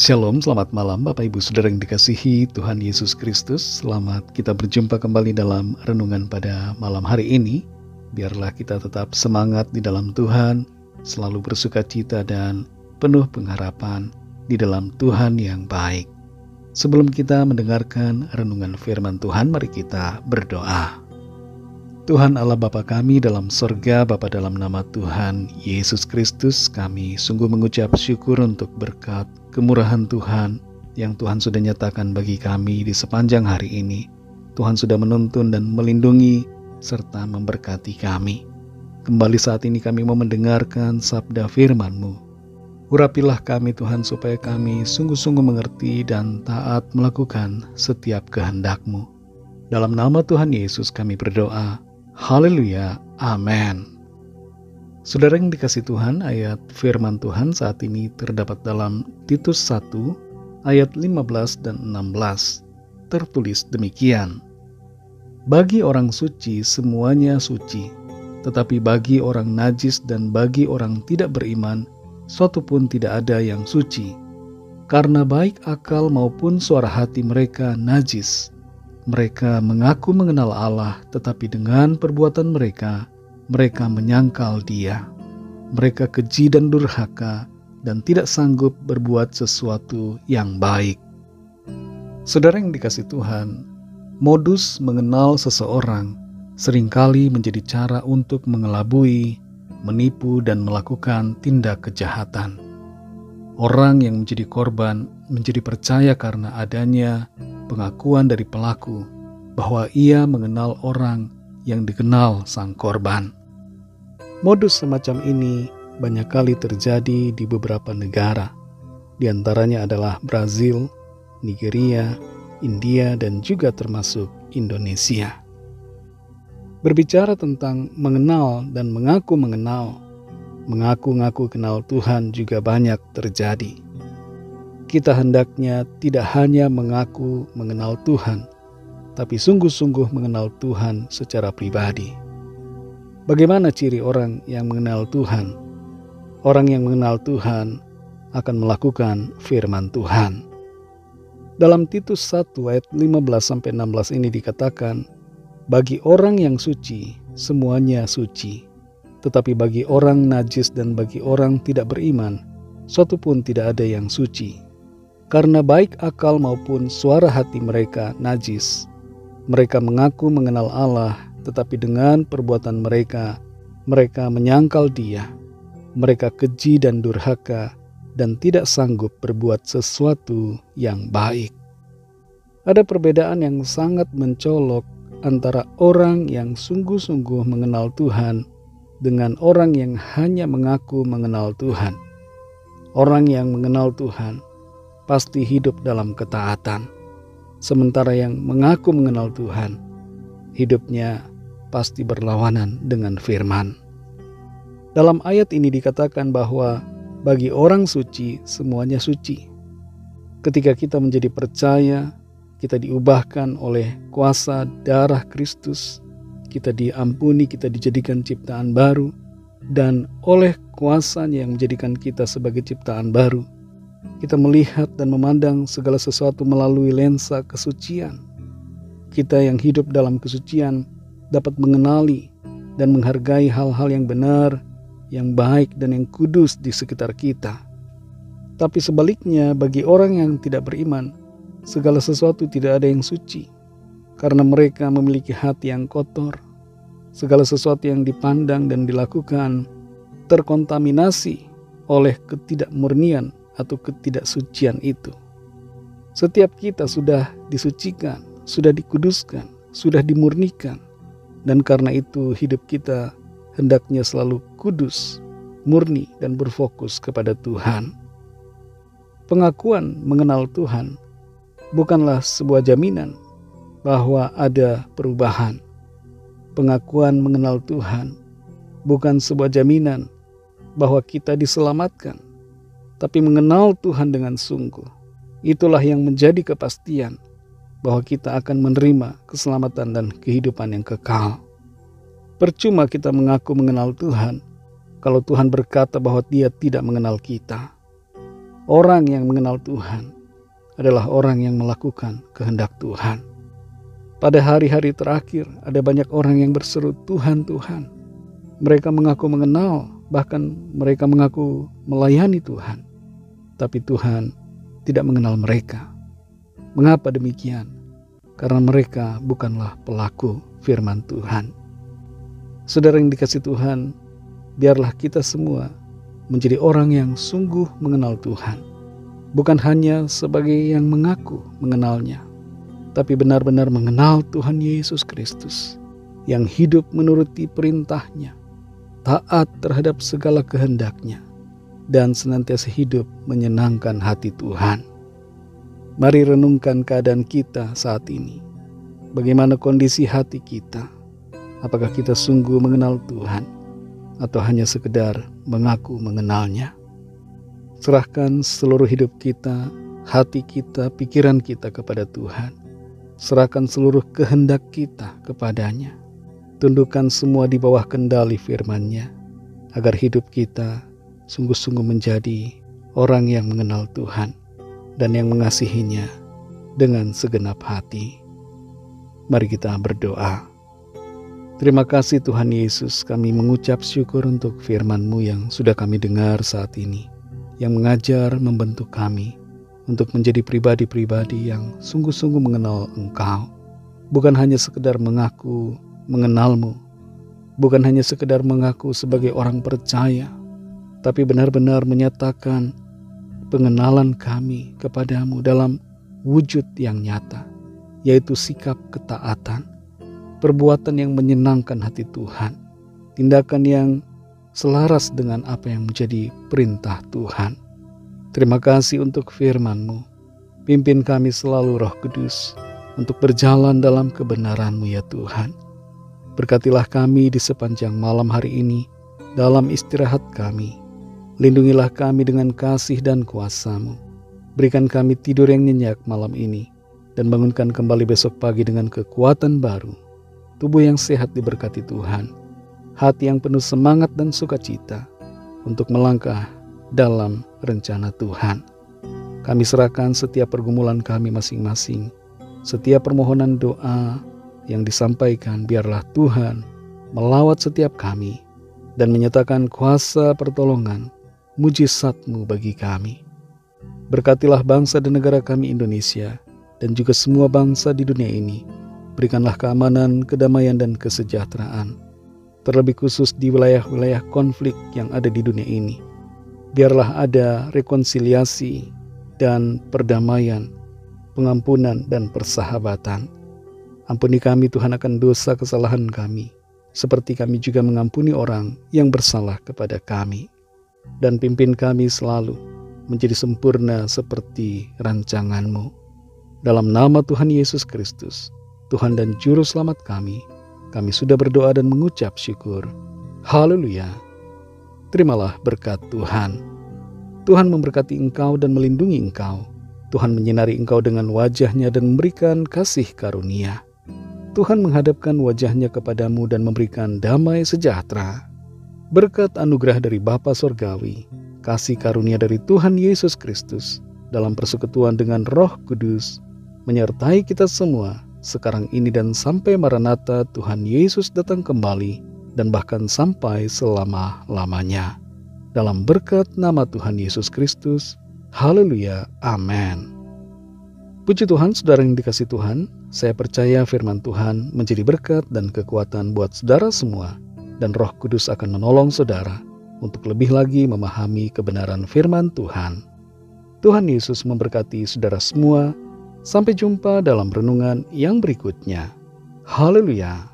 Shalom, selamat malam Bapak Ibu Saudara yang dikasihi Tuhan Yesus Kristus. Selamat kita berjumpa kembali dalam renungan pada malam hari ini. Biarlah kita tetap semangat di dalam Tuhan, selalu bersukacita dan penuh pengharapan di dalam Tuhan yang baik. Sebelum kita mendengarkan renungan firman Tuhan, mari kita berdoa. Tuhan Allah Bapa kami dalam sorga, Bapa dalam nama Tuhan Yesus Kristus, kami sungguh mengucap syukur untuk berkat kemurahan Tuhan yang Tuhan sudah nyatakan bagi kami di sepanjang hari ini. Tuhan sudah menuntun dan melindungi serta memberkati kami. Kembali saat ini kami mau mendengarkan sabda firman-Mu. Urapilah kami Tuhan supaya kami sungguh-sungguh mengerti dan taat melakukan setiap kehendak-Mu. Dalam nama Tuhan Yesus kami berdoa. Haleluya, amin. Saudara yang dikasih Tuhan, ayat firman Tuhan saat ini terdapat dalam Titus 1 ayat 15 dan 16. Tertulis demikian. Bagi orang suci semuanya suci, tetapi bagi orang najis dan bagi orang tidak beriman, suatu pun tidak ada yang suci. Karena baik akal maupun suara hati mereka najis. Mereka mengaku mengenal Allah, tetapi dengan perbuatan mereka menyangkal Dia. Mereka keji dan durhaka, dan tidak sanggup berbuat sesuatu yang baik. Saudara yang dikasih Tuhan, modus mengenal seseorang seringkali menjadi cara untuk mengelabui, menipu, dan melakukan tindak kejahatan. Orang yang menjadi korban menjadi percaya karena adanya pengakuan dari pelaku bahwa ia mengenal orang yang dikenal sang korban. Modus semacam ini banyak kali terjadi di beberapa negara. Di antaranya adalah Brazil, Nigeria, India, dan juga termasuk Indonesia. Berbicara tentang mengenal dan mengaku mengenal, mengaku-ngaku kenal Tuhan juga banyak terjadi. Kita hendaknya tidak hanya mengaku mengenal Tuhan, tapi sungguh-sungguh mengenal Tuhan secara pribadi. Bagaimana ciri orang yang mengenal Tuhan? Orang yang mengenal Tuhan akan melakukan firman Tuhan. Dalam Titus 1 ayat 15-16 ini dikatakan, bagi orang yang suci, semuanya suci. Tetapi bagi orang najis dan bagi orang tidak beriman, suatu pun tidak ada yang suci. Karena baik akal maupun suara hati mereka najis. Mereka mengaku mengenal Allah, tetapi dengan perbuatan mereka menyangkal Dia. Mereka keji dan durhaka, dan tidak sanggup berbuat sesuatu yang baik. Ada perbedaan yang sangat mencolok antara orang yang sungguh-sungguh mengenal Tuhan dengan orang yang hanya mengaku mengenal Tuhan. Orang yang mengenal Tuhan pasti hidup dalam ketaatan. Sementara yang mengaku mengenal Tuhan, hidupnya pasti berlawanan dengan firman. Dalam ayat ini dikatakan bahwa bagi orang suci, semuanya suci. Ketika kita menjadi percaya, kita diubahkan oleh kuasa darah Kristus, kita diampuni, kita dijadikan ciptaan baru, dan oleh kuasanya yang menjadikan kita sebagai ciptaan baru, kita melihat dan memandang segala sesuatu melalui lensa kesucian. Kita yang hidup dalam kesucian dapat mengenali dan menghargai hal-hal yang benar, yang baik dan yang kudus di sekitar kita. Tapi sebaliknya bagi orang yang tidak beriman, segala sesuatu tidak ada yang suci. Karena mereka memiliki hati yang kotor, segala sesuatu yang dipandang dan dilakukan terkontaminasi oleh ketidakmurnian atau ketidaksucian itu. Setiap kita sudah disucikan, sudah dikuduskan, sudah dimurnikan, dan karena itu hidup kita hendaknya selalu kudus, murni, dan berfokus kepada Tuhan. Pengakuan mengenal Tuhan bukanlah sebuah jaminan bahwa ada perubahan. Pengakuan mengenal Tuhan bukan sebuah jaminan bahwa kita diselamatkan. Tapi mengenal Tuhan dengan sungguh, itulah yang menjadi kepastian bahwa kita akan menerima keselamatan dan kehidupan yang kekal. Percuma kita mengaku mengenal Tuhan kalau Tuhan berkata bahwa Dia tidak mengenal kita. Orang yang mengenal Tuhan adalah orang yang melakukan kehendak Tuhan. Pada hari-hari terakhir, ada banyak orang yang berseru, "Tuhan, Tuhan." Mereka mengaku mengenal, bahkan mereka mengaku melayani Tuhan. Tapi Tuhan tidak mengenal mereka. Mengapa demikian? Karena mereka bukanlah pelaku firman Tuhan. Saudara yang dikasihi Tuhan, biarlah kita semua menjadi orang yang sungguh mengenal Tuhan. Bukan hanya sebagai yang mengaku mengenalnya, tapi benar-benar mengenal Tuhan Yesus Kristus yang hidup menuruti perintah-Nya, taat terhadap segala kehendak-Nya, dan senantiasa hidup menyenangkan hati Tuhan. Mari renungkan keadaan kita saat ini. Bagaimana kondisi hati kita? Apakah kita sungguh mengenal Tuhan atau hanya sekedar mengaku mengenalnya? Serahkan seluruh hidup kita, hati kita, pikiran kita kepada Tuhan. Serahkan seluruh kehendak kita kepadanya. Tundukkan semua di bawah kendali firman-Nya, agar hidup kita sungguh-sungguh menjadi orang yang mengenal Tuhan dan yang mengasihi-Nya dengan segenap hati. Mari kita berdoa. Terima kasih Tuhan Yesus, kami mengucap syukur untuk firman-Mu yang sudah kami dengar saat ini, yang mengajar, membentuk kami untuk menjadi pribadi-pribadi yang sungguh-sungguh mengenal Engkau. Bukan hanya sekedar mengaku mengenal-Mu, bukan hanya sekedar mengaku sebagai orang percaya, tapi benar-benar menyatakan pengenalan kami kepadamu dalam wujud yang nyata, yaitu sikap ketaatan, perbuatan yang menyenangkan hati Tuhan, tindakan yang selaras dengan apa yang menjadi perintah Tuhan. Terima kasih untuk firman-Mu. Pimpin kami selalu Roh Kudus untuk berjalan dalam kebenaran-Mu ya Tuhan. Berkatilah kami di sepanjang malam hari ini dalam istirahat kami. Lindungilah kami dengan kasih dan kuasa-Mu. Berikan kami tidur yang nyenyak malam ini dan bangunkan kembali besok pagi dengan kekuatan baru. Tubuh yang sehat diberkati Tuhan. Hati yang penuh semangat dan sukacita untuk melangkah dalam rencana Tuhan. Kami serahkan setiap pergumulan kami masing-masing, setiap permohonan doa yang disampaikan, biarlah Tuhan melawat setiap kami dan menyatakan kuasa pertolongan, mujizat-Mu bagi kami. Berkatilah bangsa dan negara kami Indonesia dan juga semua bangsa di dunia ini. Berikanlah keamanan, kedamaian, dan kesejahteraan. Terlebih khusus di wilayah-wilayah konflik yang ada di dunia ini. Biarlah ada rekonsiliasi dan perdamaian, pengampunan dan persahabatan. Ampuni kami Tuhan akan dosa kesalahan kami, seperti kami juga mengampuni orang yang bersalah kepada kami. Dan pimpin kami selalu menjadi sempurna seperti rancangan-Mu. Dalam nama Tuhan Yesus Kristus, Tuhan dan Juru Selamat kami sudah berdoa dan mengucap syukur. Haleluya. Terimalah berkat Tuhan. Tuhan memberkati engkau dan melindungi engkau. Tuhan menyinari engkau dengan wajah-Nya dan memberikan kasih karunia. Tuhan menghadapkan wajah-Nya kepadamu dan memberikan damai sejahtera. Berkat anugerah dari Bapa Sorgawi, kasih karunia dari Tuhan Yesus Kristus, dalam persekutuan dengan Roh Kudus, menyertai kita semua, sekarang ini dan sampai Maranatha Tuhan Yesus datang kembali, dan bahkan sampai selama-lamanya. Dalam berkat nama Tuhan Yesus Kristus, haleluya, amin. Puji Tuhan, saudara yang dikasihi Tuhan, saya percaya firman Tuhan menjadi berkat dan kekuatan buat saudara semua, dan Roh Kudus akan menolong saudara untuk lebih lagi memahami kebenaran firman Tuhan. Tuhan Yesus memberkati saudara semua. Sampai jumpa dalam renungan yang berikutnya. Haleluya.